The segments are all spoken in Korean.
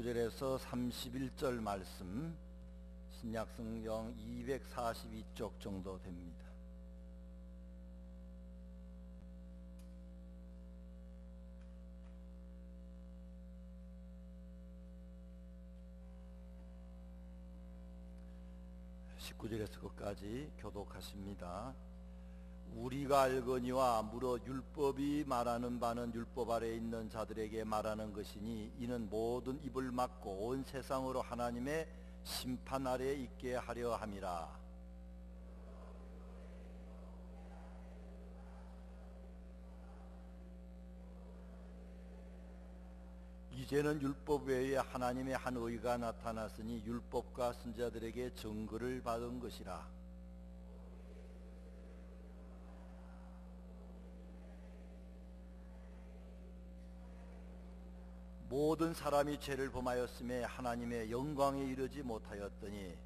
19절에서 31절 말씀, 신약성경 242쪽 정도 됩니다. (19절에서) 끝까지 교독하십니다. 우리가 알거니와 무릇 율법이 말하는 바는 율법 아래에 있는 자들에게 말하는 것이니 이는 모든 입을 막고 온 세상으로 하나님의 심판 아래에 있게 하려 함이라. 이제는 율법 외에 하나님의 한 의가 나타났으니 율법과 선지자들에게 증거를 받은 것이라. 모든 사람이 죄를 범하였음에 하나님의 영광에 이르지 못하였더니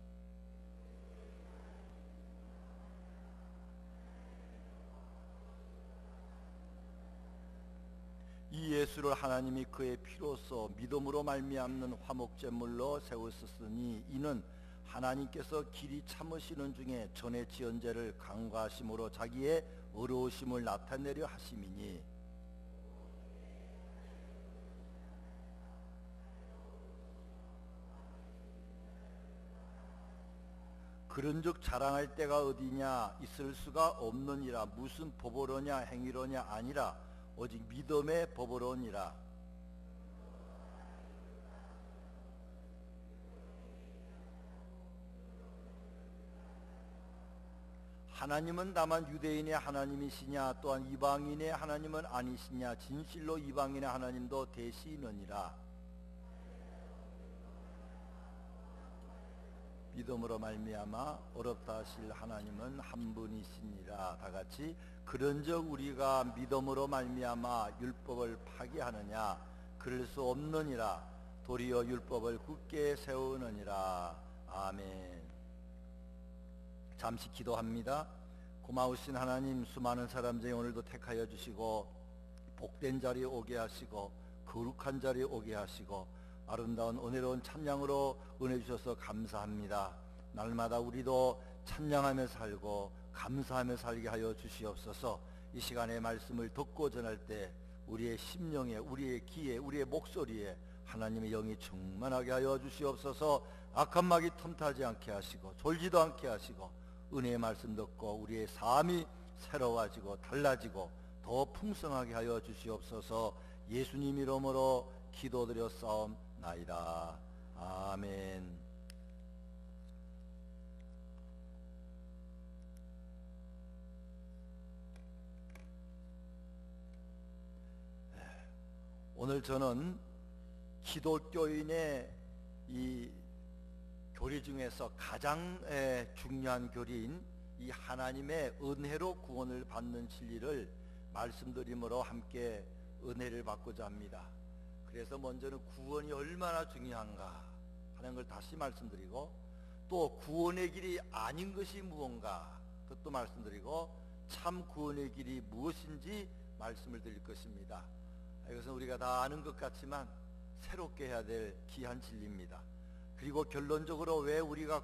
이 예수를 하나님이 그의 피로써 믿음으로 말미암는 화목제물로 세우셨으니 이는 하나님께서 길이 참으시는 중에 전에 지은 죄를 간과하심으로 자기의 의로우심을 나타내려 하심이니 그런즉 자랑할 때가 어디냐 있을 수가 없느니라. 무슨 법으로냐 행위로냐 아니라 오직 믿음의 법으로니라. 하나님은 다만 유대인의 하나님이시냐 또한 이방인의 하나님은 아니시냐. 진실로 이방인의 하나님도 되시느니라. 믿음으로 말미암아 어렵다 하실 하나님은 한 분이시니라. 다같이 그런즉 우리가 믿음으로 말미암아 율법을 파기하느냐 그럴 수 없느니라. 도리어 율법을 굳게 세우느니라. 아멘. 잠시 기도합니다. 고마우신 하나님, 수많은 사람 중에 오늘도 택하여 주시고 복된 자리에 오게 하시고 거룩한 자리에 오게 하시고 아름다운 은혜로운 찬양으로 은혜 주셔서 감사합니다. 날마다 우리도 찬양하며 살고 감사하며 살게 하여 주시옵소서. 이 시간에 말씀을 듣고 전할 때 우리의 심령에, 우리의 귀에, 우리의 목소리에 하나님의 영이 충만하게 하여 주시옵소서. 악한 마귀 틈타지 않게 하시고 졸지도 않게 하시고 은혜의 말씀 듣고 우리의 삶이 새로워지고 달라지고 더 풍성하게 하여 주시옵소서. 예수님 이름으로 기도드렸사옵나이다. 아멘. 오늘 저는 기독교인의 이 교리 중에서 가장 중요한 교리인 이 하나님의 은혜로 구원을 받는 진리를 말씀드림으로 함께 은혜를 받고자 합니다. 그래서 먼저는 구원이 얼마나 중요한가 하는 걸 다시 말씀드리고, 또 구원의 길이 아닌 것이 무언가 그것도 말씀드리고, 참 구원의 길이 무엇인지 말씀을 드릴 것입니다. 이것은 우리가 다 아는 것 같지만 새롭게 해야 될 귀한 진리입니다. 그리고 결론적으로 왜 우리가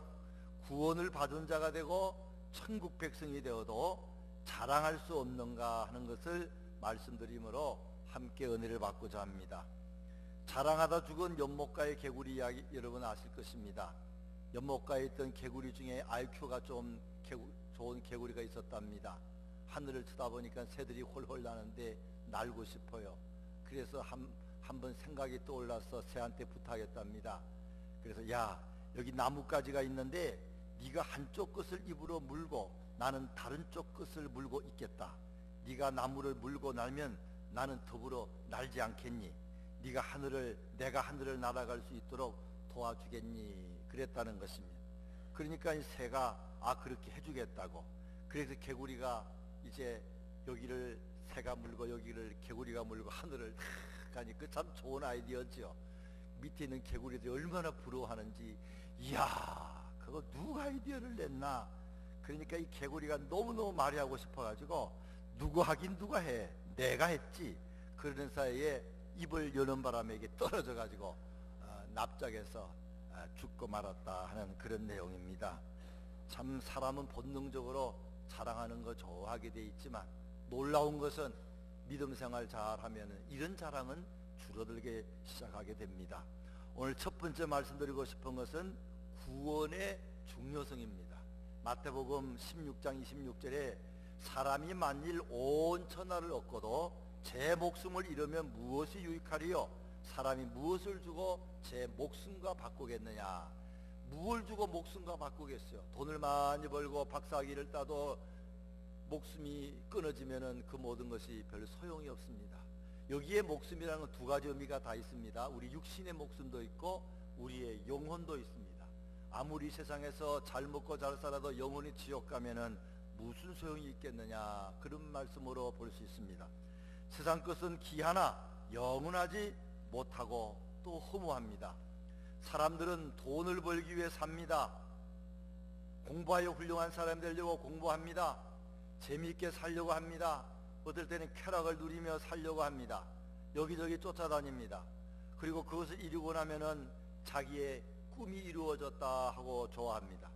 구원을 받은 자가 되고 천국 백성이 되어도 자랑할 수 없는가 하는 것을 말씀드림으로 함께 은혜를 받고자 합니다. 자랑하다 죽은 연못가의 개구리 이야기 여러분 아실 것입니다. 연못가에 있던 개구리 중에 IQ가 좀 좋은 개구리가 있었답니다. 하늘을 쳐다보니까 새들이 홀홀 나는데 날고 싶어요. 그래서 한번 생각이 떠올라서 새한테 부탁했답니다. 그래서 야, 여기 나뭇가지가 있는데 네가 한쪽 끝을 입으로 물고 나는 다른 쪽 끝을 물고 있겠다. 네가 나무를 물고 날면 나는 더불어 날지 않겠니? 내가 하늘을 날아갈 수 있도록 도와주겠니? 그랬다는 것입니다. 그러니까 이 새가 그렇게 해주겠다고. 그래서 개구리가 이제 여기를 새가 물고 여기를 개구리가 물고 하늘을 가니 그 참 좋은 아이디어죠. 밑에 있는 개구리들이 얼마나 부러워하는지, 이야 그거 누가 아이디어를 냈나. 그러니까 이 개구리가 너무너무 말하고 싶어가지고 누구 하긴 누가 해, 내가 했지. 그러는 사이에 입을 여는 바람에 이게 떨어져 가지고 납작해서 죽고 말았다 하는 그런 내용입니다. 참 사람은 본능적으로 자랑하는 거 좋아하게 돼 있지만 놀라운 것은 믿음 생활 잘하면 이런 자랑은 줄어들게 시작하게 됩니다. 오늘 첫 번째 말씀드리고 싶은 것은 구원의 중요성입니다. 마태복음 16장 26절에 사람이 만일 온 천하를 얻고도 제 목숨을 잃으면 무엇이 유익하리요? 사람이 무엇을 주고 제 목숨과 바꾸겠느냐? 무엇을 주고 목숨과 바꾸겠어요? 돈을 많이 벌고 박사학위를 따도 목숨이 끊어지면은 그 모든 것이 별 소용이 없습니다. 여기에 목숨이라는 건 두 가지 의미가 다 있습니다. 우리 육신의 목숨도 있고 우리의 영혼도 있습니다. 아무리 세상에서 잘 먹고 잘 살아도 영혼이 지옥 가면은 무슨 소용이 있겠느냐, 그런 말씀으로 볼 수 있습니다. 세상 것은 기하나 영원하지 못하고 또 허무합니다. 사람들은 돈을 벌기 위해 삽니다. 공부하여 훌륭한 사람이 되려고 공부합니다. 재미있게 살려고 합니다. 어떨 때는 쾌락을 누리며 살려고 합니다. 여기저기 쫓아다닙니다. 그리고 그것을 이루고 나면은 자기의 꿈이 이루어졌다 하고 좋아합니다.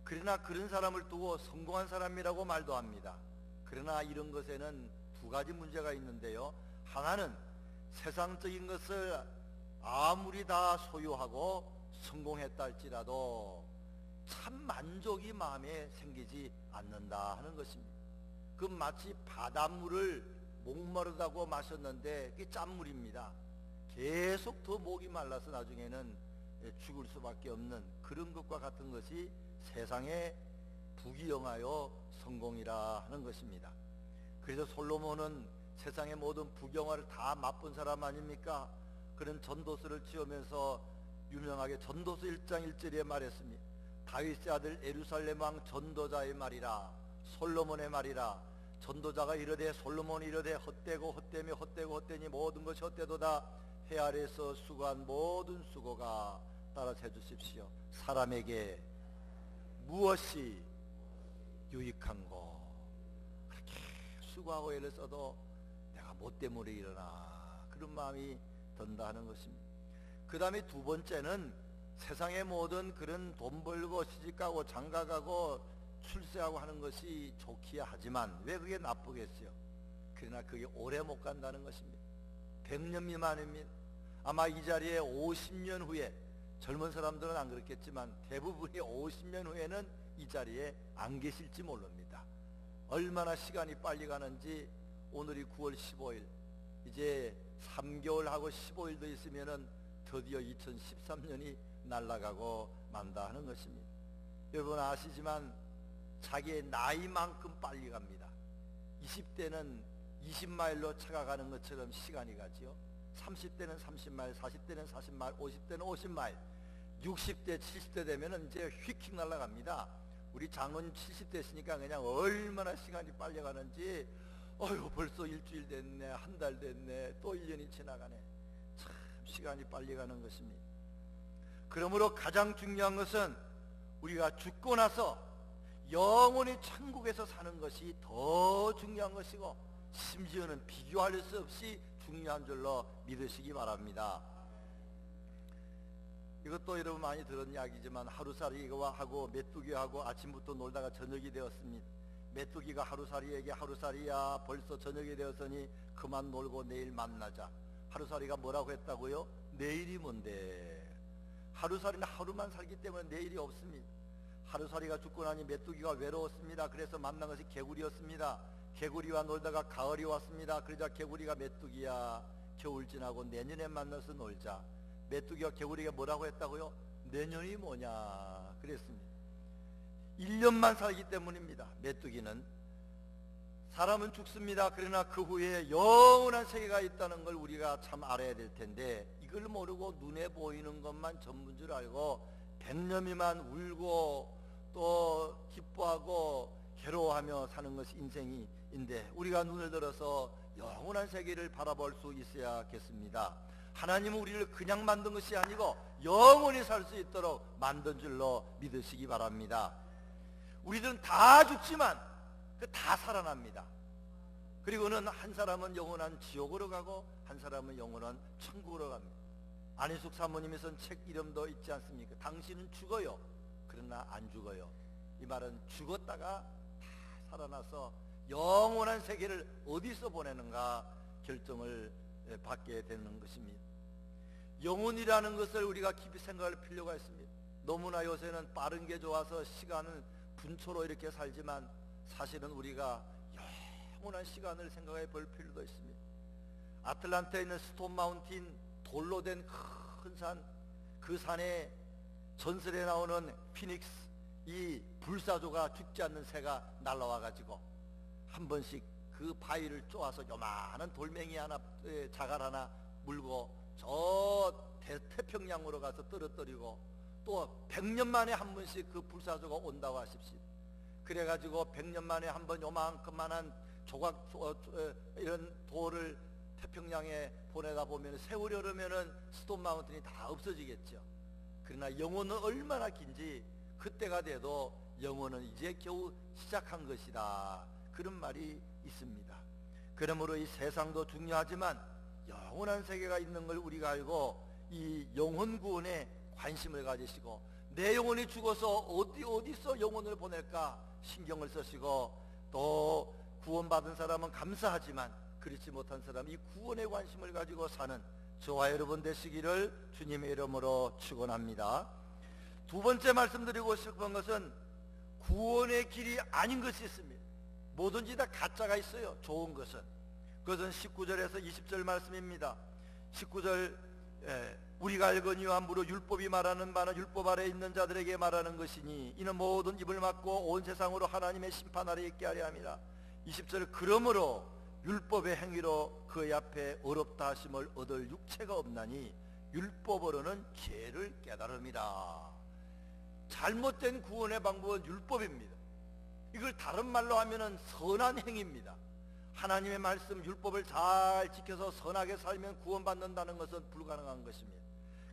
그러나 그런 사람을 두고 성공한 사람이라고 말도 합니다. 그러나 이런 것에는 두 가지 문제가 있는데요. 하나는 세상적인 것을 아무리 다 소유하고 성공했다 할지라도 참 만족이 마음에 생기지 않는다 하는 것입니다. 그 마치 바닷물을 목마르다고 마셨는데 그게 짠물입니다. 계속 더 목이 말라서 나중에는 죽을 수밖에 없는 그런 것과 같은 것이 세상에 부귀영하여 성공이라 하는 것입니다. 그래서 솔로몬은 세상의 모든 부귀영화를 다 맛본 사람 아닙니까? 그런 전도서를 지으면서 유명하게 전도서 1장 1절에 말했습니다. 다윗의 아들 예루살렘 왕 전도자의 말이라, 솔로몬의 말이라. 전도자가 이르되, 솔로몬이 이르되, 헛되고 헛되며 헛되고 헛되니 모든 것이 헛되도다. 해 아래에서 수고한 모든 수고가 따라서 해주십시오. 사람에게 무엇이 유익한고? 그렇게 수고하고 애를 써도 내가 뭐 때문에 일어나, 그런 마음이 든다 하는 것입니다. 그 다음에 두 번째는 세상의 모든 그런 돈 벌고 시집가고 장가가고 출세하고 하는 것이 좋기야 하지만 왜 그게 나쁘겠어요? 그러나 그게 오래 못 간다는 것입니다. 100년 미만입니다. 아마 이 자리에 50년 후에, 젊은 사람들은 안 그렇겠지만 대부분이 50년 후에는 이 자리에 안 계실지 모릅니다. 얼마나 시간이 빨리 가는지. 오늘이 9월 15일, 이제 3개월하고 15일 더 있으면은 드디어 2013년이 날아가고 만다 하는 것입니다. 여러분 아시지만 자기의 나이만큼 빨리 갑니다. 20대는 20마일로 차가 가는 것처럼 시간이 가지요. 30대는 30마일, 40대는 40마일, 50대는 50마일, 60대, 70대 되면은 이제 휙휙 날아갑니다. 우리 장로님 70대시니까 그냥 얼마나 시간이 빨리 가는지, 어휴 벌써 일주일 됐네, 한 달 됐네, 또 1년이 지나가네. 참 시간이 빨리 가는 것입니다. 그러므로 가장 중요한 것은 우리가 죽고 나서 영원히 천국에서 사는 것이 더 중요한 것이고, 심지어는 비교할 수 없이 중요한 줄로 믿으시기 바랍니다. 이것도 여러분 많이 들은 이야기지만, 하루살이가 하고 메뚜기하고 아침부터 놀다가 저녁이 되었습니다. 메뚜기가 하루살이에게, 하루살이야 벌써 저녁이 되었으니 그만 놀고 내일 만나자. 하루살이가 뭐라고 했다고요? 내일이 뭔데? 하루살이는 하루만 살기 때문에 내일이 없습니다. 하루살이가 죽고 나니 메뚜기가 외로웠습니다. 그래서 만난 것이 개구리였습니다. 개구리와 놀다가 가을이 왔습니다. 그러자 개구리가 메뚜기야 겨울 지나고 내년에 만나서 놀자. 메뚜기와 개구리가 뭐라고 했다고요? 내년이 뭐냐 그랬습니다. 1년만 살기 때문입니다. 메뚜기는. 사람은 죽습니다. 그러나 그 후에 영원한 세계가 있다는 걸 우리가 참 알아야 될 텐데, 이걸 모르고 눈에 보이는 것만 전부인 줄 알고 100년 미만 울고 또 기뻐하고 괴로워하며 사는 것이 인생인데, 우리가 눈을 들어서 영원한 세계를 바라볼 수 있어야겠습니다. 하나님은 우리를 그냥 만든 것이 아니고 영원히 살 수 있도록 만든 줄로 믿으시기 바랍니다. 우리들은 다 죽지만 다 살아납니다. 그리고는 한 사람은 영원한 지옥으로 가고 한 사람은 영원한 천국으로 갑니다. 안희숙 사모님이 쓴 책 이름도 있지 않습니까? 당신은 죽어요, 그러나 안 죽어요. 이 말은 죽었다가 다 살아나서 영원한 세계를 어디서 보내는가 결정을 받게 되는 것입니다. 영혼이라는 것을 우리가 깊이 생각할 필요가 있습니다. 너무나 요새는 빠른 게 좋아서 시간을 분초로 이렇게 살지만 사실은 우리가 영원한 시간을 생각해 볼 필요도 있습니다. 아틀란타에 있는 스톤 마운틴, 돌로 된 큰 산, 그 산에 전설에 나오는 피닉스, 이 불사조가 죽지 않는 새가 날라와 가지고 한 번씩 그 바위를 쪼아서 요만한 돌멩이 하나, 자갈 하나 물고 저 태평양으로 가서 떨어뜨리고 또 100년 만에 한 번씩 그 불사조가 온다고 하십시오. 그래가지고 100년 만에 한 번 요만큼만한 조각 이런 돌을 태평양에 보내다 보면 세월이 흐르면은 스톤 마운틴이 다 없어지겠죠. 그러나 영혼은 얼마나 긴지 그때가 돼도 영혼은 이제 겨우 시작한 것이다, 그런 말이 있습니다. 그러므로 이 세상도 중요하지만 영원한 세계가 있는 걸 우리가 알고 이 영혼 구원에 관심을 가지시고 내 영혼이 죽어서 어디서 영혼을 보낼까 신경을 쓰시고 또 구원받은 사람은 감사하지만 그렇지 못한 사람 이 구원에 관심을 가지고 사는 저와 여러분 되시기를 주님의 이름으로 축원합니다. 두 번째 말씀드리고 싶은 것은 구원의 길이 아닌 것이 있습니다. 뭐든지 다 가짜가 있어요. 좋은 것은. 그것은 19절에서 20절 말씀입니다. 19절 우리가 알거니와 무릇 율법이 말하는 바는 율법 아래에 있는 자들에게 말하는 것이니 이는 모든 입을 막고 온 세상으로 하나님의 심판 아래 있게 하려 함이라. 20절 그러므로 율법의 행위로 그의 앞에 어렵다 하심을 얻을 육체가 없나니 율법으로는 죄를 깨달음이라. 잘못된 구원의 방법은 율법입니다. 이걸 다른 말로 하면은 선한 행위입니다. 하나님의 말씀 율법을 잘 지켜서 선하게 살면 구원받는다는 것은 불가능한 것입니다.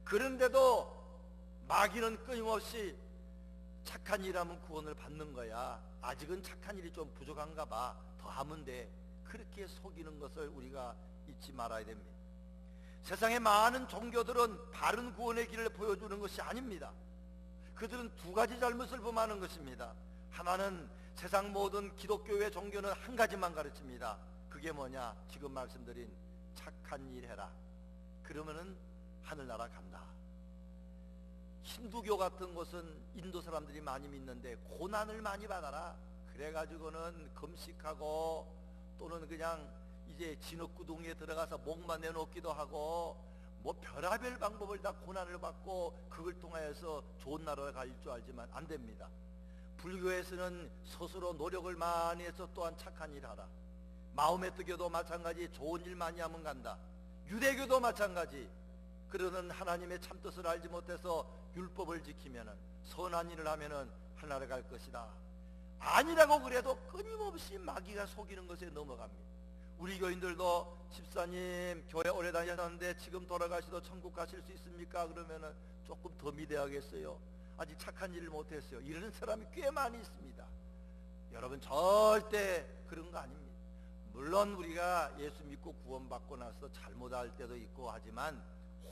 그런데도 마귀는 끊임없이 착한 일하면 구원을 받는 거야, 아직은 착한 일이 좀 부족한가 봐, 더 하면 돼, 그렇게 속이는 것을 우리가 잊지 말아야 됩니다. 세상의 많은 종교들은 바른 구원의 길을 보여주는 것이 아닙니다. 그들은 두 가지 잘못을 범하는 것입니다. 하나는 세상 모든 기독교의 종교는 한 가지만 가르칩니다. 그게 뭐냐? 지금 말씀드린 착한 일 해라, 그러면은 하늘나라 간다. 힌두교 같은 곳은 인도 사람들이 많이 믿는데 고난을 많이 받아라, 그래가지고는 금식하고 또는 그냥 이제 진흙구덩이에 들어가서 목만 내놓기도 하고 뭐 별의별 방법을 다 고난을 받고 그걸 통하여서 좋은 나라를 갈 줄 알지만 안 됩니다. 불교에서는 스스로 노력을 많이 해서 또한 착한 일 하라. 마호메트교도 마찬가지, 좋은 일 많이 하면 간다. 유대교도 마찬가지. 그러는 하나님의 참뜻을 알지 못해서 율법을 지키면은 선한 일을 하면은 하나를 갈 것이다. 아니라고 그래도 끊임없이 마귀가 속이는 것에 넘어갑니다. 우리 교인들도 집사님 교회 오래 다니셨는데 지금 돌아가시도 천국 가실 수 있습니까? 그러면은 조금 더 믿어야겠어요. 아직 착한 일을 못했어요. 이러는 사람이 꽤 많이 있습니다. 여러분 절대 그런 거 아닙니다. 물론 우리가 예수 믿고 구원받고 나서 잘못할 때도 있고 하지만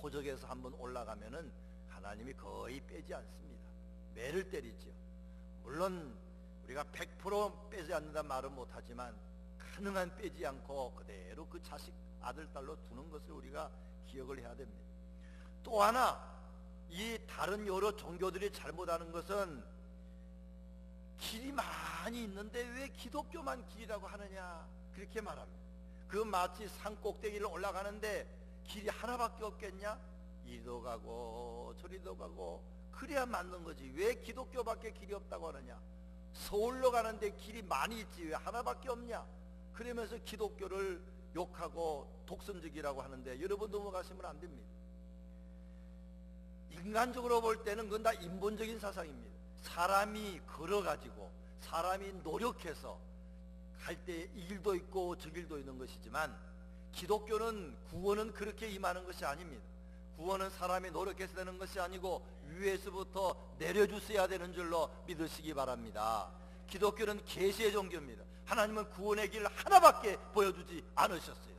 호적에서 한번 올라가면은 하나님이 거의 빼지 않습니다. 매를 때리죠. 물론 우리가 100% 빼지 않는다는 말은 못하지만 가능한 빼지 않고 그대로 그 자식 아들 딸로 두는 것을 우리가 기억을 해야 됩니다. 또 하나, 이 다른 여러 종교들이 잘못하는 것은 길이 많이 있는데 왜 기독교만 길이라고 하느냐, 그렇게 말합니다. 그 마치 산 꼭대기를 올라가는데 길이 하나밖에 없겠냐? 이리도 가고 저리도 가고 그래야 맞는 거지. 왜 기독교밖에 길이 없다고 하느냐? 서울로 가는데 길이 많이 있지 왜 하나밖에 없냐? 그러면서 기독교를 욕하고 독선적이라고 하는데 여러분 넘어가시면 안 됩니다. 인간적으로 볼 때는 그건 다 인본적인 사상입니다. 사람이 걸어가지고 사람이 노력해서 갈 때 이 길도 있고 저 길도 있는 것이지만 기독교는 구원은 그렇게 임하는 것이 아닙니다. 구원은 사람이 노력해서 되는 것이 아니고 위에서부터 내려주셔야 되는 줄로 믿으시기 바랍니다. 기독교는 계시의 종교입니다. 하나님은 구원의 길 하나밖에 보여주지 않으셨어요.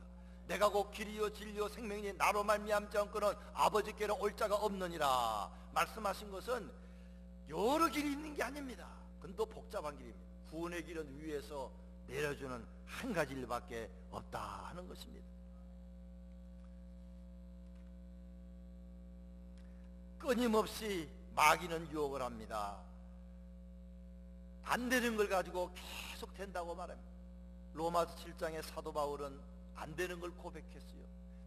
내가 곧 길이요 진리요 생명이니 나로 말미암지 않고는 아버지께로 올 자가 없느니라 말씀하신 것은 여러 길이 있는 게 아닙니다. 그건 또 복잡한 길입니다. 구원의 길은 위에서 내려주는 한 가지 일밖에 없다 하는 것입니다. 끊임없이 마귀는 유혹을 합니다. 안 되는 걸 가지고 계속 된다고 말합니다. 로마서 7장의 사도 바울은 안 되는 걸 고백했어요.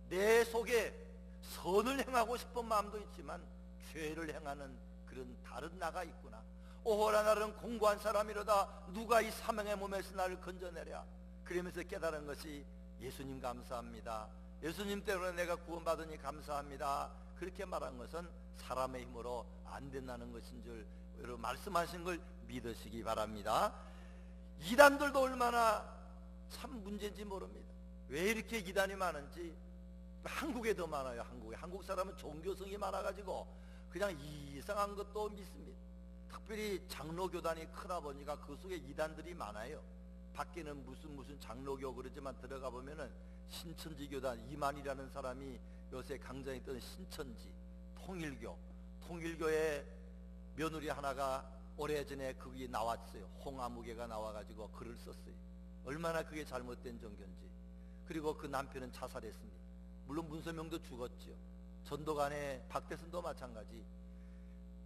내 속에 선을 행하고 싶은 마음도 있지만 죄를 행하는 그런 다른 나가 있구나. 오호라 나는 공고한 사람이로다. 누가 이 사망의 몸에서 나를 건져내랴. 그러면서 깨달은 것이 예수님 감사합니다. 예수님 때문에 내가 구원받으니 감사합니다. 그렇게 말한 것은 사람의 힘으로 안 된다는 것인 줄 여러분 말씀하신 걸 믿으시기 바랍니다. 이단들도 얼마나 참 문제인지 모릅니다. 왜 이렇게 이단이 많은지. 한국에 더 많아요. 한국 사람은 종교성이 많아가지고 그냥 이상한 것도 믿습니다. 특별히 장로교단이 크다 보니까 그 속에 이단들이 많아요. 밖에는 무슨 장로교 그러지만 들어가 보면은 신천지 교단 이만이라는 사람이 요새 강장에 뜨는 신천지 통일교의 며느리 하나가 오래전에 거기 나왔어요. 홍아무개가 나와가지고 글을 썼어요. 얼마나 그게 잘못된 종교인지. 그리고 그 남편은 자살했습니다. 물론 문서명도 죽었죠. 전도관의 박대선도 마찬가지.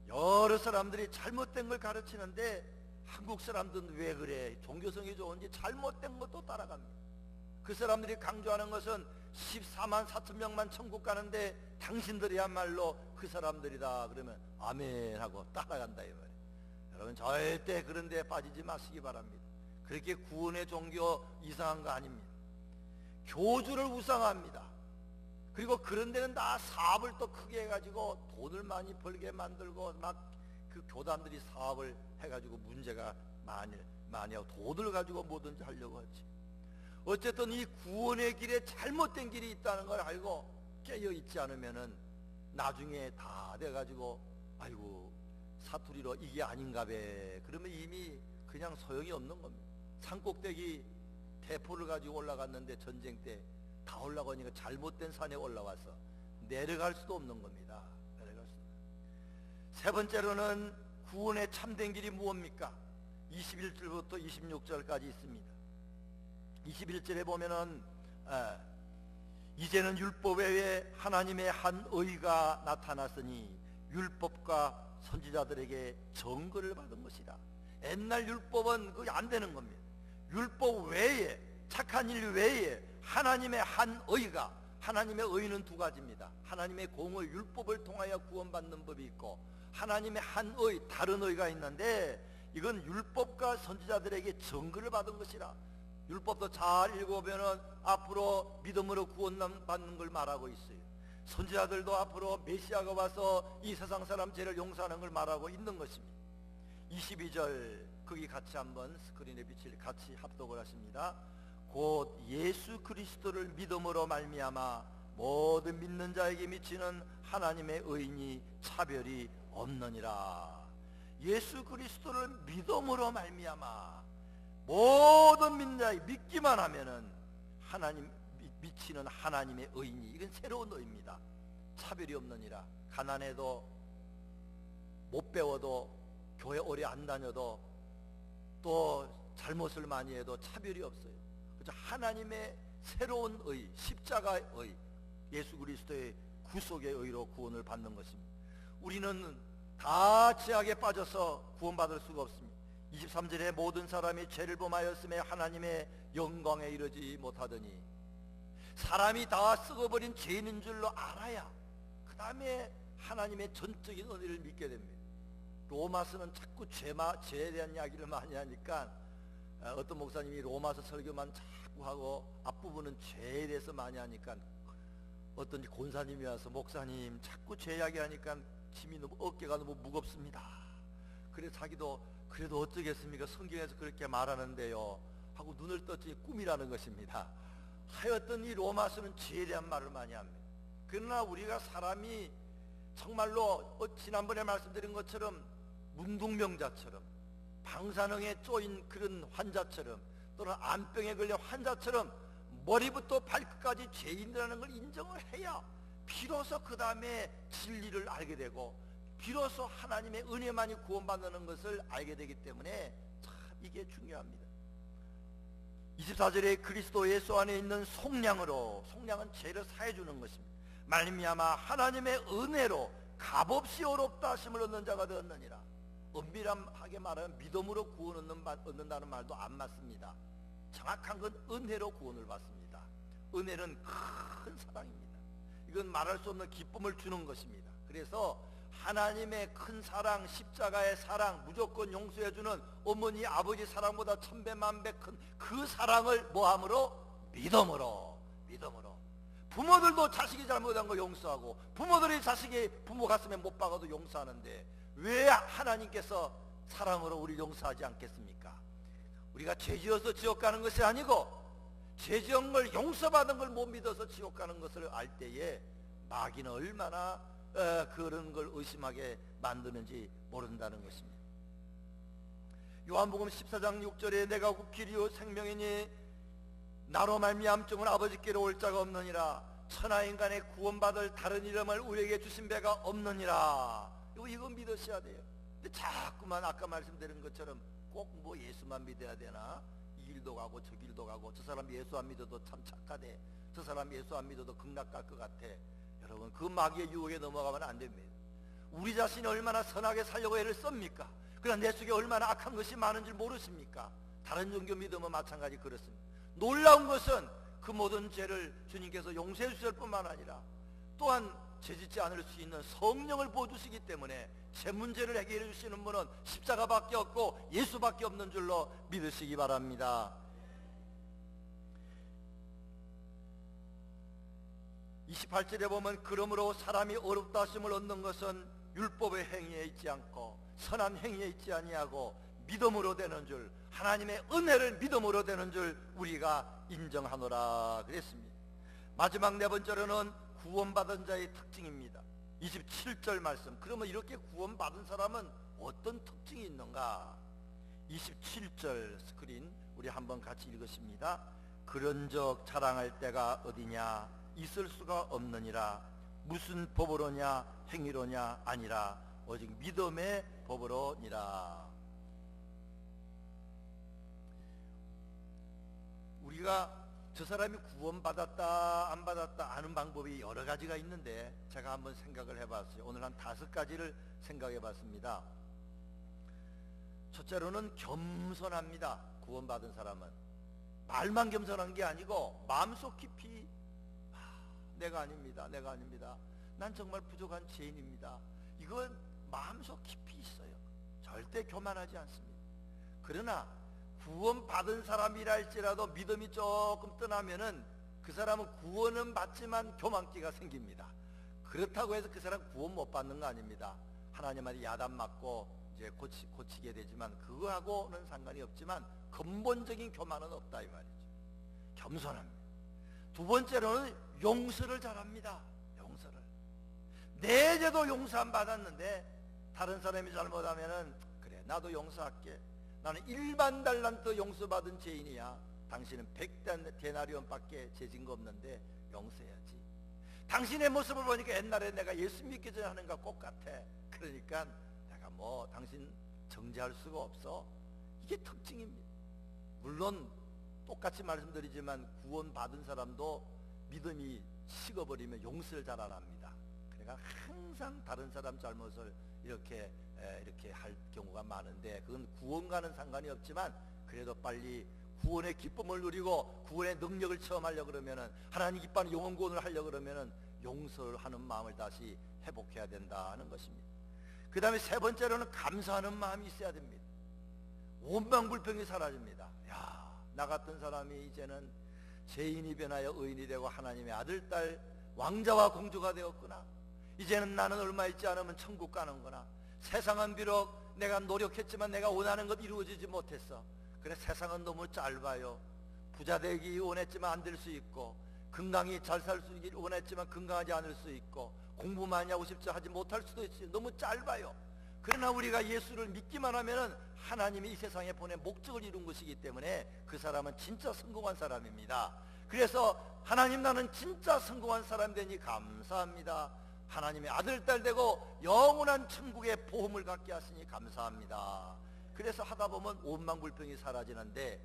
여러 사람들이 잘못된 걸 가르치는데 한국 사람들은 왜 그래? 종교성이 좋은지 잘못된 것도 따라갑니다. 그 사람들이 강조하는 것은 14만 4천 명만 천국 가는데 당신들이야말로 그 사람들이다. 그러면 아멘 하고 따라간다 이 말이에요. 여러분 절대 그런 데 빠지지 마시기 바랍니다. 그렇게 구원의 종교 이상한 거 아닙니다. 교주를 우상합니다. 그리고 그런 데는 다 사업을 또 크게 해가지고 돈을 많이 벌게 만들고 막 그 교단들이 사업을 해가지고 문제가 많이 하고 돈을 가지고 뭐든지 하려고 하지. 어쨌든 이 구원의 길에 잘못된 길이 있다는 걸 알고 깨어있지 않으면은 나중에 다 돼가지고 아이고 사투리로 이게 아닌가 배. 그러면 이미 그냥 소용이 없는 겁니다. 산꼭대기 대포를 가지고 올라갔는데 전쟁 때 다 올라가니까 잘못된 산에 올라와서 내려갈 수도 없는 겁니다. 내려갈 수도. 세 번째로는 구원의 참된 길이 무엇입니까? 21절부터 26절까지 있습니다. 21절에 보면은 이제는 율법 외에 하나님의 한 의가 나타났으니 율법과 선지자들에게 증거를 받은 것이다. 옛날 율법은 그게 안 되는 겁니다. 율법 외에 착한 일 외에 하나님의 한 의가, 하나님의 의는 두 가지입니다. 하나님의 공의 율법을 통하여 구원받는 법이 있고 하나님의 한 의, 다른 의가 있는데 이건 율법과 선지자들에게 증거를 받은 것이라. 율법도 잘 읽어보면 앞으로 믿음으로 구원받는 걸 말하고 있어요. 선지자들도 앞으로 메시아가 와서 이 세상 사람 죄를 용서하는 걸 말하고 있는 것입니다. 22절 거기 같이 한번 스크린에 빛을 같이 합독을 하십니다. 곧 예수 그리스도를 믿음으로 말미암아 모든 믿는 자에게 미치는 하나님의 의인이 차별이 없느니라. 예수 그리스도를 믿음으로 말미암아 모든 믿는 자에게 믿기만 하면은 하나님 미치는 하나님의 의인이, 이건 새로운 의입니다. 차별이 없느니라. 가난해도 못 배워도 교회 오래 안 다녀도 또 잘못을 많이 해도 차별이 없어요. 그래서 하나님의 새로운 의, 십자가의 의, 예수 그리스도의 구속의 의로 구원을 받는 것입니다. 우리는 다 죄악에 빠져서 구원받을 수가 없습니다. 23절에 모든 사람이 죄를 범하였음에 하나님의 영광에 이르지 못하더니, 사람이 다 썩어버린 죄인인 줄로 알아야 그 다음에 하나님의 전적인 은혜를 믿게 됩니다. 로마서는 자꾸 죄에 대한 이야기를 많이 하니까 어떤 목사님이 로마서 설교만 자꾸 하고 앞부분은 죄에 대해서 많이 하니까 어떤 권사님이 와서 목사님 자꾸 죄 이야기하니까 짐이 너무 어깨가 너무 무겁습니다. 그래서 자기도 그래도 어쩌겠습니까? 성경에서 그렇게 말하는데요 하고 눈을 떴더니 꿈이라는 것입니다. 하여튼 이 로마서는 죄에 대한 말을 많이 합니다. 그러나 우리가 사람이 정말로 지난번에 말씀드린 것처럼 문둥병자처럼 방사능에 쪼인 그런 환자처럼 또는 암병에 걸린 환자처럼 머리부터 발끝까지 죄인이라는 걸 인정을 해야 비로소 그 다음에 진리를 알게 되고 비로소 하나님의 은혜만이 구원받는 것을 알게 되기 때문에 참 이게 중요합니다. 24절에 그리스도 예수 안에 있는 속량으로, 속량은 죄를 사해주는 것입니다. 말미암아 하나님의 은혜로 값없이 어렵다 하심을 얻는 자가 되었느니라. 엄밀하게 말하면 믿음으로 구원 얻는다는 말도 안 맞습니다. 정확한 건 은혜로 구원을 받습니다. 은혜는 큰 사랑입니다. 이건 말할 수 없는 기쁨을 주는 것입니다. 그래서 하나님의 큰 사랑, 십자가의 사랑, 무조건 용서해주는 어머니 아버지 사랑보다 천배 만배 큰 그 사랑을 뭐함으로? 믿음으로. 부모들도 자식이 잘못한 거 용서하고 부모들이 자식이 부모 가슴에 못 박아도 용서하는데 왜 하나님께서 사랑으로 우리 용서하지 않겠습니까? 우리가 죄지어서 지옥 가는 것이 아니고 죄지은 걸 용서받은 걸 못 믿어서 지옥 가는 것을 알 때에 마귀는 얼마나 그런 걸 의심하게 만드는지 모른다는 것입니다. 요한복음 14장 6절에 내가 그 길이요 생명이니 나로 말미암증은 아버지께로 올 자가 없느니라. 천하인간의 구원받을 다른 이름을 우리에게 주신 배가 없느니라. 이거 믿으셔야 돼요. 근데 자꾸만 아까 말씀드린 것처럼 꼭 뭐 예수만 믿어야 되나? 이 길도 가고 저 길도 가고 저 사람 예수 안 믿어도 참 착하대, 저 사람 예수 안 믿어도 극락 갈 것 같아. 여러분 그 마귀의 유혹에 넘어가면 안 됩니다. 우리 자신이 얼마나 선하게 살려고 애를 씁니까? 그러나 내 속에 얼마나 악한 것이 많은 줄 모르십니까? 다른 종교 믿음은 마찬가지 그렇습니다. 놀라운 것은 그 모든 죄를 주님께서 용서해 주실 뿐만 아니라 또한 죄짓지 않을 수 있는 성령을 부어주시기 때문에 제 문제를 해결해 주시는 분은 십자가밖에 없고 예수밖에 없는 줄로 믿으시기 바랍니다. 28절에 보면 그러므로 사람이 어렵다 하심을 얻는 것은 율법의 행위에 있지 않고 선한 행위에 있지 아니하고 믿음으로 되는 줄, 하나님의 은혜를 믿음으로 되는 줄 우리가 인정하노라 그랬습니다. 마지막 네 번째로는 구원받은 자의 특징입니다. 27절 말씀. 그러면 이렇게 구원받은 사람은 어떤 특징이 있는가? 27절 스크린 우리 한번 같이 읽으십니다. 그런즉 자랑할 때가 어디냐? 있을 수가 없느니라. 무슨 법으로냐? 행위로냐? 아니라 오직 믿음의 법으로니라. 우리가 저 사람이 구원받았다 안 받았다 아는 방법이 여러 가지가 있는데 제가 한번 생각을 해봤어요. 오늘 한 5가지를 생각해 봤습니다. 첫째로는 겸손합니다. 구원받은 사람은 말만 겸손한 게 아니고 마음속 깊이 내가 아닙니다, 난 정말 부족한 죄인입니다. 이건 마음속 깊이 있어요. 절대 교만하지 않습니다. 그러나 구원받은 사람이라 할지라도 믿음이 조금 떠나면은 그 사람은 구원은 받지만 교만기가 생깁니다. 그렇다고 해서 그 사람 구원 못 받는 거 아닙니다. 하나님한테 야단 맞고 이제 고치게 되지만 그거하고는 상관이 없지만 근본적인 교만은 없다 이 말이죠. 겸손합니다. 두 번째로는 용서를 잘합니다. 용서를. 내 죄도 용서 안 받았는데 다른 사람이 잘못하면은 그래 나도 용서할게. 나는 1만 달란트 용서받은 죄인이야. 당신은 100데나리온밖에 죄진 거 없는데 용서해야지. 당신의 모습을 보니까 옛날에 내가 예수 믿기 전에 하는 거 똑같아. 그러니까 내가 뭐 당신 정죄할 수가 없어. 이게 특징입니다. 물론 똑같이 말씀드리지만 구원받은 사람도 믿음이 식어버리면 용서를 잘 안 합니다. 그러니까 항상 다른 사람 잘못을 이렇게 할 경우가 많은데 그건 구원과는 상관이 없지만 그래도 빨리 구원의 기쁨을 누리고 구원의 능력을 체험하려고 그러면은 하나님 기뻐하는 영혼 구원을 하려고 그러면은 용서를 하는 마음을 다시 회복해야 된다는 것입니다. 그 다음에 세 번째로는 감사하는 마음이 있어야 됩니다. 원망불평이 사라집니다. 야, 나 같은 사람이 이제는 죄인이 변하여 의인이 되고 하나님의 아들, 딸, 왕자와 공주가 되었구나. 이제는 나는 얼마 있지 않으면 천국 가는구나. 세상은 비록 내가 노력했지만 내가 원하는 것 이루어지지 못했어. 그래 세상은 너무 짧아요. 부자 되기 원했지만 안 될 수 있고 건강히 잘 살 수 있기를 원했지만 건강하지 않을 수 있고 공부 많이 하고 싶지 하지 못할 수도 있어요. 너무 짧아요. 그러나 우리가 예수를 믿기만 하면은 하나님이 이 세상에 보낸 목적을 이룬 것이기 때문에 그 사람은 진짜 성공한 사람입니다. 그래서 하나님, 나는 진짜 성공한 사람 되니 감사합니다. 하나님의 아들, 딸 되고 영원한 천국의 보험을 갖게 하시니 감사합니다. 그래서 하다 보면 원망불평이 사라지는데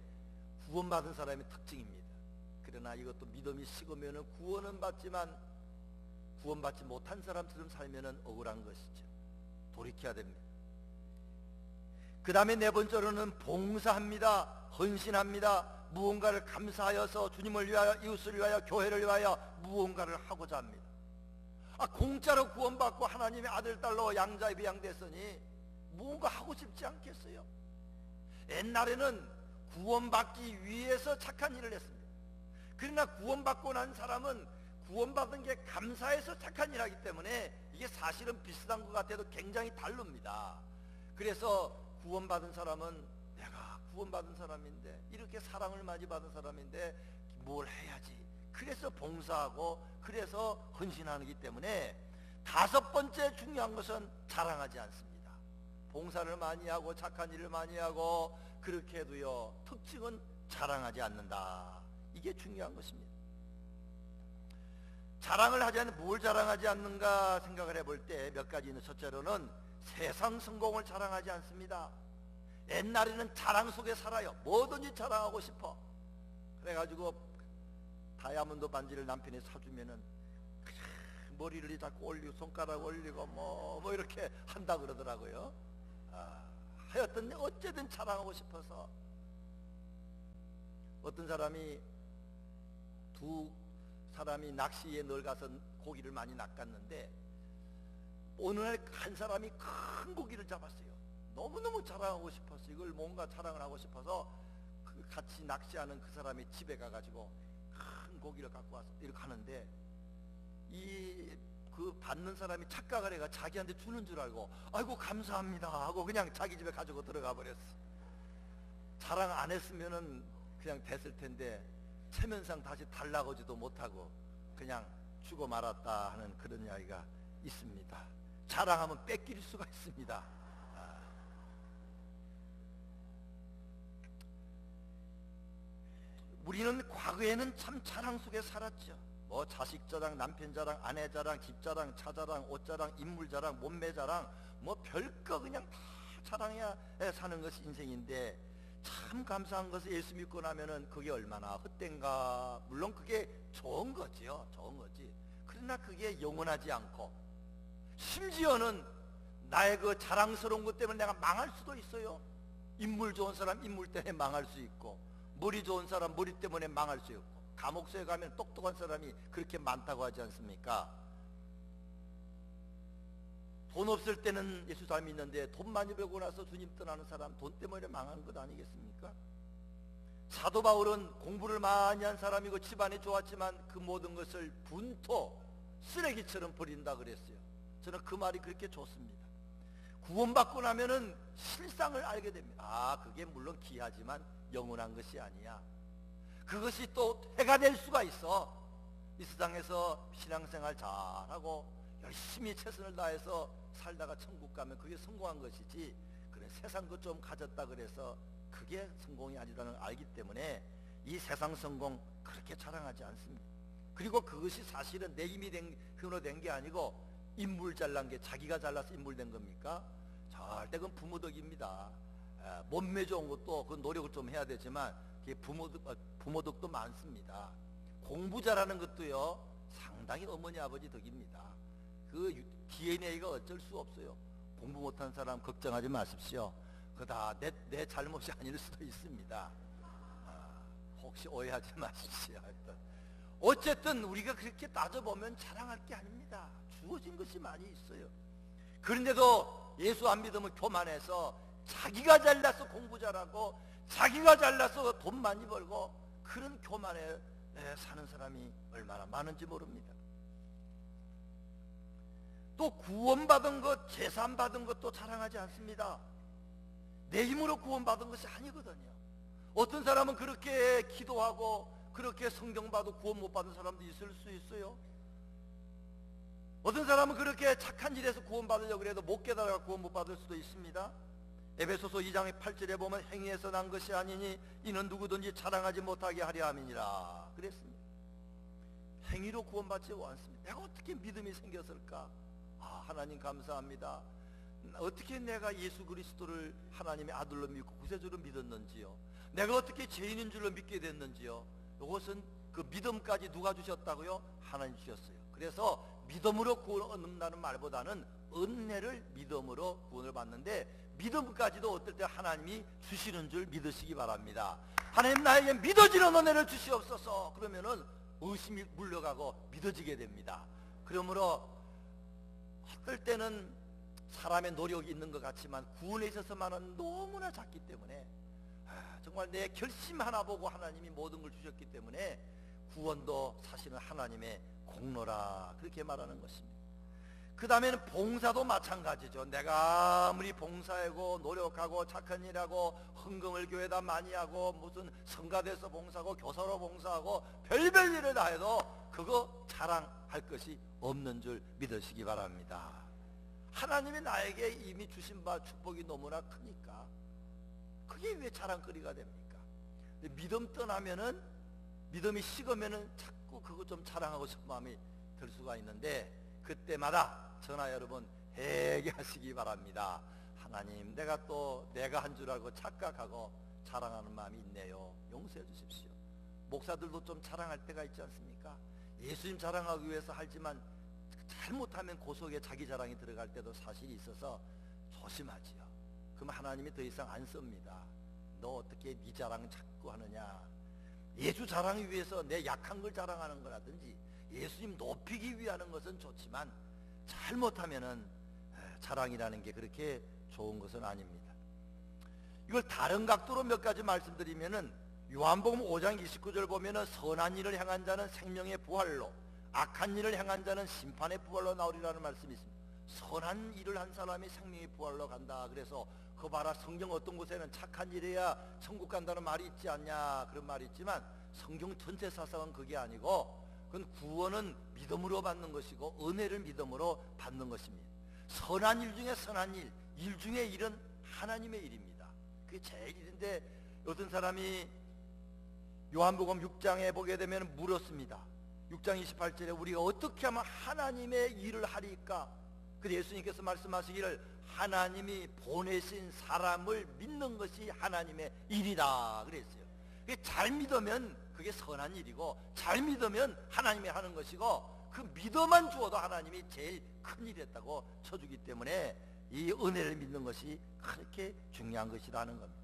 구원받은 사람의 특징입니다. 그러나 이것도 믿음이 식으면 구원은 받지만 구원받지 못한 사람처럼 살면 억울한 것이죠. 돌이켜야 됩니다. 그 다음에 네 번째로는 봉사합니다. 헌신합니다. 무언가를 감사하여서 주님을 위하여, 이웃을 위하여, 교회를 위하여 무언가를 하고자 합니다. 공짜로 구원받고 하나님의 아들, 딸로 양자에 비양됐으니 무언가 하고 싶지 않겠어요? 옛날에는 구원받기 위해서 착한 일을 했습니다. 그러나 구원받고 난 사람은 구원받은 게 감사해서 착한 일을 하기 때문에 이게 사실은 비슷한 것 같아도 굉장히 다릅니다. 그래서 구원받은 사람은 내가 구원받은 사람인데, 이렇게 사랑을 많이 받은 사람인데 뭘 해야지, 그래서 봉사하고 그래서 헌신하기 때문에 다섯 번째 중요한 것은 자랑하지 않습니다. 봉사를 많이 하고 착한 일을 많이 하고 그렇게 해도요, 특징은 자랑하지 않는다. 이게 중요한 것입니다. 자랑을 하지 않는, 뭘 자랑하지 않는가 생각을 해볼 때 몇 가지 있는. 첫째로는 세상 성공을 자랑하지 않습니다. 옛날에는 자랑 속에 살아요. 뭐든지 자랑하고 싶어. 그래가지고 다이아몬드 반지를 남편이 사주면은 머리를 자꾸 올리고 손가락 올리고 뭐 이렇게 한다 그러더라고요. 하여튼 어쨌든 자랑하고 싶어서. 어떤 사람이, 두 사람이 낚시에 늘 가서 고기를 많이 낚았는데 어느 날 한 사람이 큰 고기를 잡았어요. 너무너무 자랑하고 싶어서, 이걸 뭔가 자랑을 하고 싶어서 같이 낚시하는 그 사람이 집에 가가지고 큰 고기를 갖고 와서 이렇게 하는데, 그 받는 사람이 착각을 해가 자기한테 주는 줄 알고 아이고 감사합니다 하고 그냥 자기 집에 가지고 들어가 버렸어. 자랑 안 했으면은 그냥 됐을 텐데 체면상 다시 달라고지도 못하고 그냥 주고 말았다 하는 그런 이야기가 있습니다. 자랑하면 뺏길 수가 있습니다. 우리는 과거에는 참 자랑 속에 살았죠. 뭐 자식 자랑, 남편 자랑, 아내 자랑, 집 자랑, 차 자랑, 옷 자랑, 인물 자랑, 몸매 자랑, 뭐 별거 그냥 다 자랑해야 사는 것이 인생인데, 참 감사한 것은 예수 믿고 나면은 그게 얼마나 헛된가. 물론 그게 좋은 거지요. 좋은 거지. 그러나 그게 영원하지 않고, 심지어는 나의 그 자랑스러운 것 때문에 내가 망할 수도 있어요. 인물 좋은 사람 인물 때문에 망할 수 있고, 머리 좋은 사람 머리 때문에 망할 수 있고, 감옥소에 가면 똑똑한 사람이 그렇게 많다고 하지 않습니까? 돈 없을 때는 예수 잘 믿는데 돈 많이 벌고 나서 주님 떠나는 사람, 돈 때문에 망한 것 아니겠습니까? 사도 바울은 공부를 많이 한 사람이고 집안이 좋았지만 그 모든 것을 분토, 쓰레기처럼 버린다 그랬어요. 저는 그 말이 그렇게 좋습니다. 구원받고 나면은 실상을 알게 됩니다. 그게 물론 귀하지만 영원한 것이 아니야. 그것이 또 해가 될 수가 있어. 이 세상에서 신앙생활 잘하고 열심히 최선을 다해서 살다가 천국 가면 그게 성공한 것이지, 그래 세상 것 좀 가졌다 그래서 그게 성공이 아니라는 걸 알기 때문에 이 세상 성공 그렇게 자랑하지 않습니다. 그리고 그것이 사실은 내 힘이 힘으로 된 게 아니고 인물 잘난 게 자기가 잘나서 인물 된 겁니까? 절대 그건 부모덕입니다. 몸매 좋은 것도 그 노력을 좀 해야 되지만 그게 부모덕도 많습니다. 공부 잘하는 것도요 상당히 어머니 아버지 덕입니다. 그 DNA가 어쩔 수 없어요. 공부 못한 사람 걱정하지 마십시오. 그거 다 내 잘못이 아닐 수도 있습니다. 혹시 오해하지 마십시오. 어쨌든 우리가 그렇게 따져보면 자랑할 게 아닙니다. 주어진 것이 많이 있어요. 그런데도 예수 안 믿으면 교만해서 자기가 잘나서 공부 잘하고 자기가 잘나서 돈 많이 벌고 그런 교만에 사는 사람이 얼마나 많은지 모릅니다. 또 구원받은 것, 제산받은 것도 자랑하지 않습니다. 내 힘으로 구원받은 것이 아니거든요. 어떤 사람은 그렇게 기도하고 그렇게 성경 봐도 구원 못 받은 사람도 있을 수 있어요. 어떤 사람은 그렇게 착한 일에서 구원 받으려고 해도 못 깨달아 구원 못 받을 수도 있습니다. 에베소서 2장 8절에 보면 행위에서 난 것이 아니니 이는 누구든지 자랑하지 못하게 하려 함이니라 그랬습니다. 행위로 구원받지 않습니다. 내가 어떻게 믿음이 생겼을까? 하나님 감사합니다. 어떻게 내가 예수 그리스도를 하나님의 아들로 믿고 구세주로 믿었는지요? 내가 어떻게 죄인인 줄로 믿게 됐는지요? 이것은 그 믿음까지 누가 주셨다고요? 하나님 주셨어요. 그래서 믿음으로 구원을 얻는다는 말보다는 은혜를 믿음으로 구원을 받는데, 믿음까지도 어떨 때 하나님이 주시는 줄 믿으시기 바랍니다. 하나님 나에게 믿어지는 은혜를 주시옵소서. 그러면은 의심이 물러가고 믿어지게 됩니다. 그러므로 어떨 때는 사람의 노력이 있는 것 같지만 구원에 있어서만은 너무나 작기 때문에 정말 내 결심 하나 보고 하나님이 모든 걸 주셨기 때문에 구원도 사실은 하나님의 공로라 그렇게 말하는 것입니다. 그 다음에는 봉사도 마찬가지죠. 내가 아무리 봉사하고 노력하고 착한 일하고 헌금을 교회에다 많이 하고 무슨 성가대에서 봉사하고 교사로 봉사하고 별별 일을 다 해도 그거 자랑할 것이 없는 줄 믿으시기 바랍니다. 하나님이 나에게 이미 주신 바 축복이 너무나 크니까 그게 왜 자랑거리가 됩니까? 믿음 떠나면은, 믿음이 식으면은 자꾸 그거 좀 자랑하고 싶은 마음이 들 수가 있는데, 그때마다 저나 여러분 회개하시기 바랍니다. 하나님, 내가 한 줄 알고 착각하고 자랑하는 마음이 있네요. 용서해 주십시오. 목사들도 좀 자랑할 때가 있지 않습니까? 예수님 자랑하기 위해서 하지만 잘못하면 그 속에 자기 자랑이 들어갈 때도 사실이 있어서 조심하지요. 그럼 하나님이 더 이상 안 씁니다. 너 어떻게 네 자랑 자꾸 하느냐? 예수 자랑을 위해서 내 약한 걸 자랑하는 거라든지 예수님 높이기 위하는 것은 좋지만 잘못하면은 자랑이라는 게 그렇게 좋은 것은 아닙니다. 이걸 다른 각도로 몇 가지 말씀드리면은, 요한복음 5장 29절 보면은 선한 일을 향한 자는 생명의 부활로, 악한 일을 향한 자는 심판의 부활로 나오리라는 말씀이 있습니다. 선한 일을 한 사람이 생명의 부활로 간다. 그래서 그 봐라, 성경 어떤 곳에는 착한 일해야 천국 간다는 말이 있지 않냐, 그런 말이 있지만 성경 전체 사상은 그게 아니고, 그건 구원은 믿음으로 받는 것이고 은혜를 믿음으로 받는 것입니다. 선한 일 중에 선한 일, 일 중에 일은 하나님의 일입니다. 그게 제일 일인데, 어떤 사람이 요한복음 6장에 보게 되면 물었습니다. 6장 28절에 우리가 어떻게 하면 하나님의 일을 하리까? 그래서 예수님께서 말씀하시기를 하나님이 보내신 사람을 믿는 것이 하나님의 일이다 그랬어요. 잘 믿으면 그게 선한 일이고, 잘 믿으면 하나님이 하는 것이고, 그 믿어만 주어도 하나님이 제일 큰 일이었다고 쳐주기 때문에 이 은혜를 믿는 것이 그렇게 중요한 것이라는 겁니다.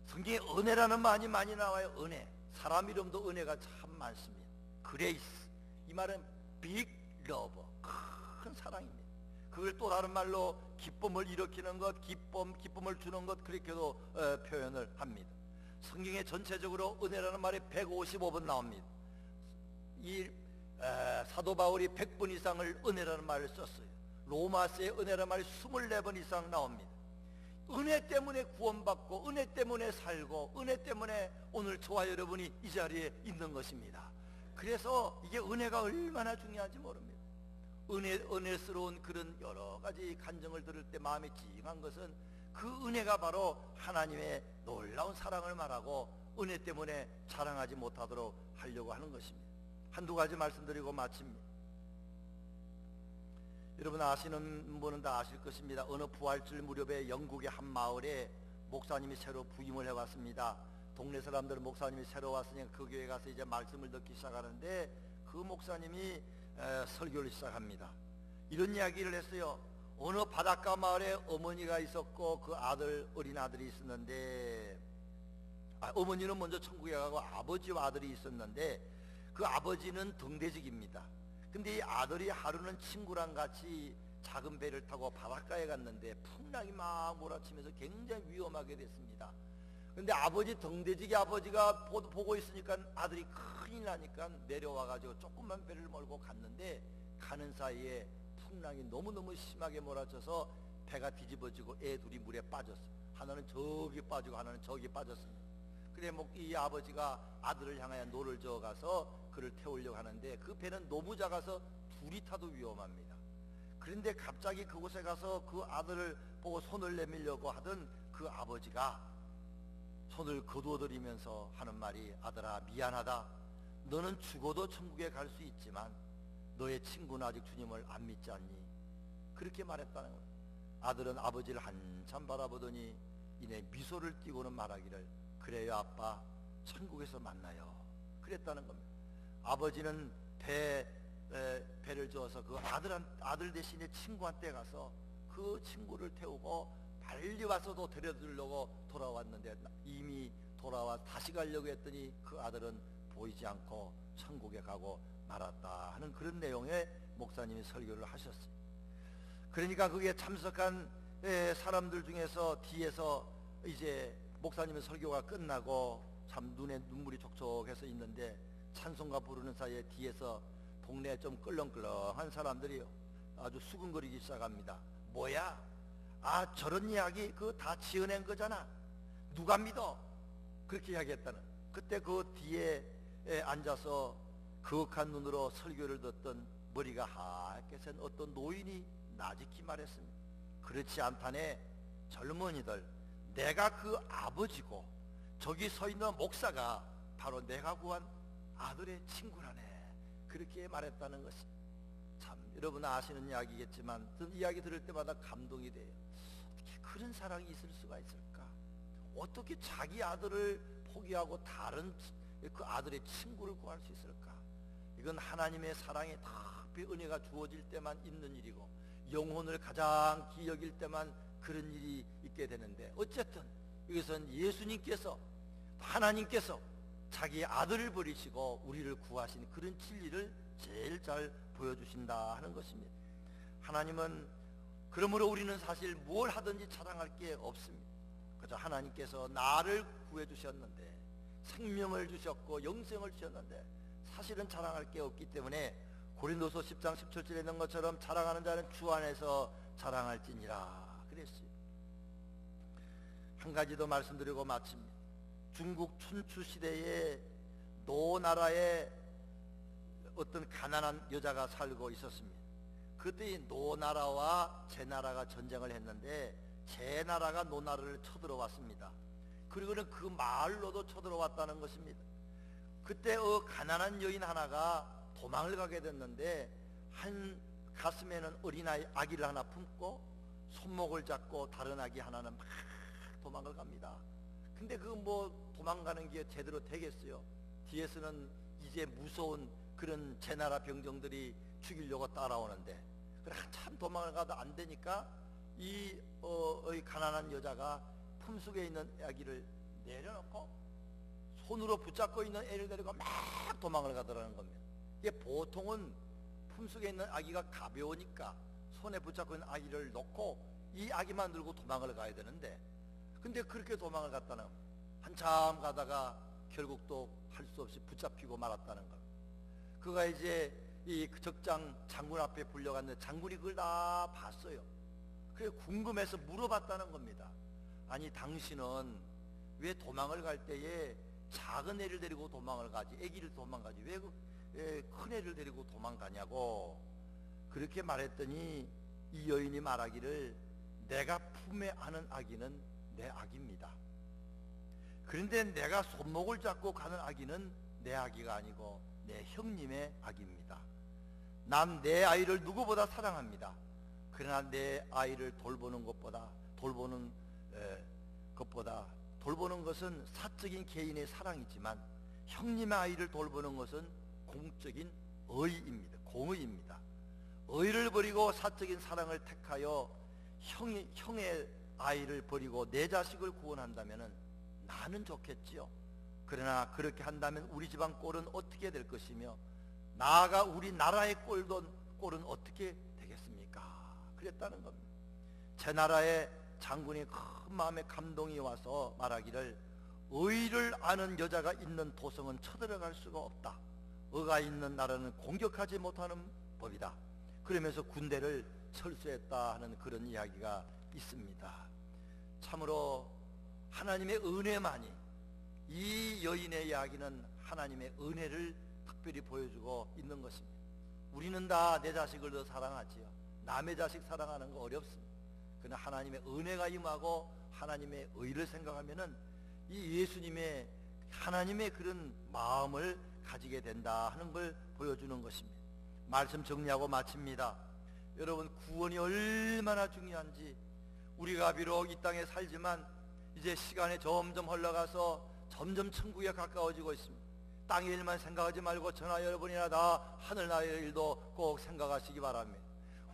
성경에 은혜라는 말이 많이 나와요. 은혜. 사람 이름도 은혜가 참 많습니다. 그레이스, 이 말은 빅 러버, 큰 사랑입니다. 그걸 또 다른 말로 기쁨을 일으키는 것, 기쁨을 주는 것, 그렇게도 표현을 합니다. 성경에 전체적으로 은혜라는 말이 155번 나옵니다. 이 사도 바울이 100번 이상을 은혜라는 말을 썼어요. 로마서에 은혜라는 말이 24번 이상 나옵니다. 은혜 때문에 구원받고, 은혜 때문에 살고, 은혜 때문에 오늘 저와 여러분이 이 자리에 있는 것입니다. 그래서 이게 은혜가 얼마나 중요한지 모릅니다. 은혜스러운 그런 여러 가지 간증을 들을 때 마음이 찡한 것은 그 은혜가 바로 하나님의 놀라운 사랑을 말하고 은혜 때문에 자랑하지 못하도록 하려고 하는 것입니다. 한두 가지 말씀드리고 마칩니다. 여러분 아시는 분은 다 아실 것입니다. 어느 부활절 무렵에 영국의 한 마을에 목사님이 새로 부임을 해왔습니다. 동네 사람들은 목사님이 새로 왔으니까 그 교회 가서 이제 말씀을 듣기 시작하는데, 그 목사님이 설교를 시작합니다. 이런 이야기를 했어요. 어느 바닷가 마을에 어머니가 있었고 그 어린 아들이 있었는데, 어머니는 먼저 천국에 가고 아버지와 아들이 있었는데, 그 아버지는 등대직입니다. 근데 이 아들이 하루는 친구랑 같이 작은 배를 타고 바닷가에 갔는데 풍랑이 막 몰아치면서 굉장히 위험하게 됐습니다. 근데 등대직의 아버지가 보고 있으니까 아들이 큰일 나니까 내려와가지고 조금만 배를 몰고 갔는데, 가는 사이에 풍랑이 너무너무 심하게 몰아쳐서 배가 뒤집어지고 애 둘이 물에 빠졌어요. 하나는 저기 빠지고 하나는 저기 빠졌습니다. 그래 이 아버지가 아들을 향하여 노를 저어가서 그를 태우려고 하는데, 그 배는 너무 작아서 둘이 타도 위험합니다. 그런데 갑자기 그곳에 가서 그 아들을 보고 손을 내밀려고 하던 그 아버지가 손을 거두어들이면서 하는 말이, 아들아 미안하다. 너는 죽어도 천국에 갈 수 있지만 너의 친구는 아직 주님을 안 믿지 않니? 그렇게 말했다는 거예요. 아들은 아버지를 한참 바라보더니 이내 미소를 띠고는 말하기를, 그래요 아빠, 천국에서 만나요. 그랬다는 겁니다. 아버지는 배를 주어서 그 아들 대신에 친구한테 가서 그 친구를 태우고 빨리 와서 또 데려주려고 돌아왔는데, 이미 돌아와 다시 가려고 했더니 그 아들은 보이지 않고 천국에 가고 말았다 하는 그런 내용의 목사님이 설교를 하셨어요. 그러니까 그게 참석한 사람들 중에서 뒤에서 이제 목사님의 설교가 끝나고 참 눈에 눈물이 촉촉해서 있는데, 찬송가 부르는 사이에 뒤에서 동네에 좀 끌렁끌렁한 사람들이 아주 수근거리기 시작합니다. 뭐야? 아, 저런 이야기 그거 다 지어낸 거잖아. 누가 믿어? 그렇게 이야기했다는. 그때 그 뒤에 앉아서 그윽한 눈으로 설교를 듣던 머리가 하얗게 센 어떤 노인이 나직히 말했습니다. 그렇지 않다네 젊은이들, 내가 그 아버지고 저기 서 있는 목사가 바로 내가 구한 아들의 친구라네. 그렇게 말했다는 것이, 참 여러분 아시는 이야기겠지만 이야기 들을 때마다 감동이 돼요. 어떻게 그런 사랑이 있을 수가 있을까? 어떻게 자기 아들을 포기하고 다른 그 아들의 친구를 구할 수 있을까? 이건 하나님의 사랑에 특별히 은혜가 주어질 때만 있는 일이고, 영혼을 가장 귀히 여길 때만 그런 일이 있게 되는데, 어쨌든 이것은 예수님께서, 하나님께서 자기 아들을 버리시고 우리를 구하신 그런 진리를 제일 잘 보여주신다 하는 것입니다. 하나님은, 그러므로 우리는 사실 뭘 하든지 자랑할 게 없습니다. 그저 하나님께서 나를 구해주셨는데, 생명을 주셨고 영생을 주셨는데 사실은 자랑할 게 없기 때문에 고린도서 10장 17절에 있는 것처럼 자랑하는 자는 주 안에서 자랑할지니라 그랬어요. 한 가지 더 말씀드리고 마칩니다. 중국 춘추 시대에 노 나라에 어떤 가난한 여자가 살고 있었습니다. 그때 노 나라와 제 나라가 전쟁을 했는데 제 나라가 노 나라를 쳐들어왔습니다. 그리고는 그 마을로도 쳐들어왔다는 것입니다. 그때 가난한 여인 하나가 도망을 가게 됐는데, 한 가슴에는 어린아이 아기를 하나 품고 손목을 잡고 다른 아기 하나는 막 도망을 갑니다. 근데 그 도망가는 게 제대로 되겠어요? 뒤에서는 이제 무서운 그런 제나라 병정들이 죽이려고 따라오는데, 그래 한참 도망을 가도 안 되니까 이 가난한 여자가 품속에 있는 아기를 내려놓고 손으로 붙잡고 있는 애를 데리고 막 도망을 가더라는 겁니다. 이게 보통은 품속에 있는 아기가 가벼우니까 손에 붙잡고 있는 아기를 놓고 이 아기만 들고 도망을 가야 되는데, 근데 그렇게 도망을 갔다는 겁니다. 한참 가다가 결국 또 할 수 없이 붙잡히고 말았다는 겁니다. 그가 이제 이 적장 장군 앞에 불려갔는데 장군이 그걸 다 봤어요. 그래 궁금해서 물어봤다는 겁니다. 아니 당신은 왜 도망을 갈 때에 작은 애를 데리고 도망을 가지, 애기를 도망가지 왜 큰 애를 데리고 도망가냐고 그렇게 말했더니, 이 여인이 말하기를, 내가 품에 안은 아기는 내 아기입니다. 그런데 내가 손목을 잡고 가는 아기는 내 아기가 아니고 내 형님의 아기입니다. 난 내 아이를 누구보다 사랑합니다. 그러나 내 아이를 돌보는 것은 사적인 개인의 사랑이지만, 형님의 아이를 돌보는 것은 공적인 공의입니다. 의를 버리고 사적인 사랑을 택하여 형의 아이를 버리고 내 자식을 구원한다면 나는 좋겠지요. 그러나 그렇게 한다면 우리 집안 꼴은 어떻게 될 것이며, 나아가 우리 나라의 꼴은 어떻게 되겠습니까? 그랬다는 겁니다. 제 나라의 장군이 큰 마음에 감동이 와서 말하기를, 의를 아는 여자가 있는 도성은 쳐들어갈 수가 없다. 의가 있는 나라는 공격하지 못하는 법이다. 그러면서 군대를 철수했다 하는 그런 이야기가 있습니다. 참으로 하나님의 은혜만이, 이 여인의 이야기는 하나님의 은혜를 특별히 보여주고 있는 것입니다. 우리는 다 내 자식을 더 사랑하지요. 남의 자식 사랑하는 거 어렵습니다. 그러나 하나님의 은혜가 임하고 하나님의 의를 생각하면은 이 예수님의 하나님의 그런 마음을 가지게 된다 하는 걸 보여주는 것입니다. 말씀 정리하고 마칩니다. 여러분, 구원이 얼마나 중요한지, 우리가 비록 이 땅에 살지만 이제 시간이 점점 흘러가서 점점 천국에 가까워지고 있습니다. 땅의 일만 생각하지 말고 저나 여러분이나 다 하늘나라의 일도 꼭 생각하시기 바랍니다.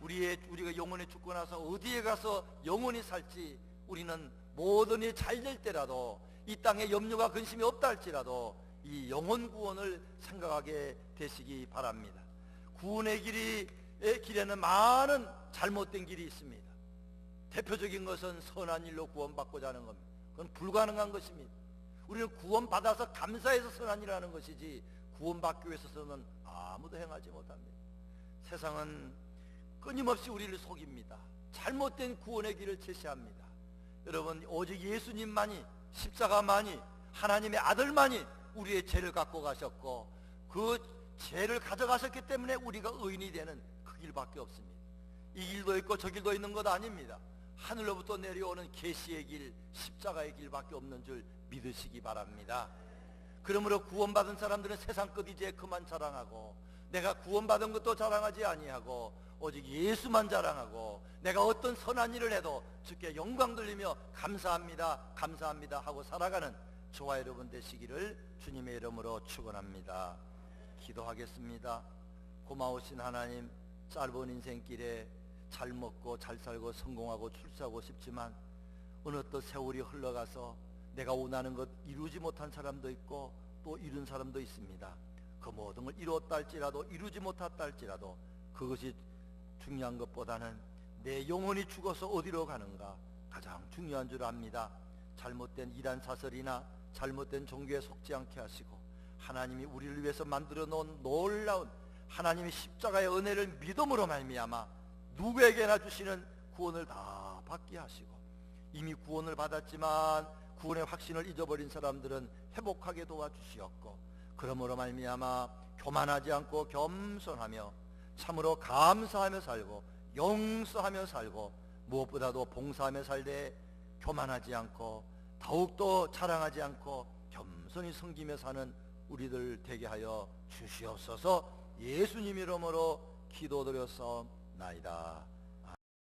우리가 영원히 죽고 나서 어디에 가서 영원히 살지, 우리는 모든 일이 잘 될 때라도, 이 땅에 염려가 근심이 없다 할지라도 이 영혼 구원을 생각하게 되시기 바랍니다. 구원의 길에는 많은 잘못된 길이 있습니다. 대표적인 것은 선한 일로 구원받고자 하는 겁니다. 그건 불가능한 것입니다. 우리는 구원받아서 감사해서 선한 일을 하는 것이지 구원받기 위해서는 아무도 행하지 못합니다. 세상은 끊임없이 우리를 속입니다. 잘못된 구원의 길을 제시합니다. 여러분, 오직 예수님만이, 십자가만이, 하나님의 아들만이 우리의 죄를 갖고 가셨고 그 죄를 가져가셨기 때문에 우리가 의인이 되는 그 길밖에 없습니다. 이 길도 있고 저 길도 있는 것 아닙니다. 하늘로부터 내려오는 계시의 길, 십자가의 길밖에 없는 줄 믿으시기 바랍니다. 그러므로 구원받은 사람들은 세상 끝 이제 그만 자랑하고, 내가 구원받은 것도 자랑하지 아니하고 오직 예수만 자랑하고, 내가 어떤 선한 일을 해도 주께 영광 돌리며 감사합니다 감사합니다 하고 살아가는 저와 여러분 되시기를 주님의 이름으로 축원합니다. 기도하겠습니다. 고마우신 하나님, 짧은 인생길에 잘 먹고 잘 살고 성공하고 출세하고 싶지만 어느 또 세월이 흘러가서 내가 원하는 것 이루지 못한 사람도 있고 또 이룬 사람도 있습니다. 그 모든 걸 이루었다 할지라도 이루지 못했다 할지라도 그것이 중요한 것보다는 내 영혼이 죽어서 어디로 가는가 가장 중요한 줄 압니다. 잘못된 이단 사설이나 잘못된 종교에 속지 않게 하시고, 하나님이 우리를 위해서 만들어 놓은 놀라운 하나님의 십자가의 은혜를 믿음으로 말미암아 누구에게나 주시는 구원을 다 받게 하시고, 이미 구원을 받았지만 구원의 확신을 잊어버린 사람들은 회복하게 도와주시었고, 그러므로 말미암아 교만하지 않고 겸손하며 참으로 감사하며 살고 용서하며 살고 무엇보다도 봉사하며 살되 교만하지 않고 더욱더 자랑하지 않고 겸손히 섬기며 사는 우리들 되게 하여 주시옵소서. 예수님 이름으로 기도드렸사옵나이다.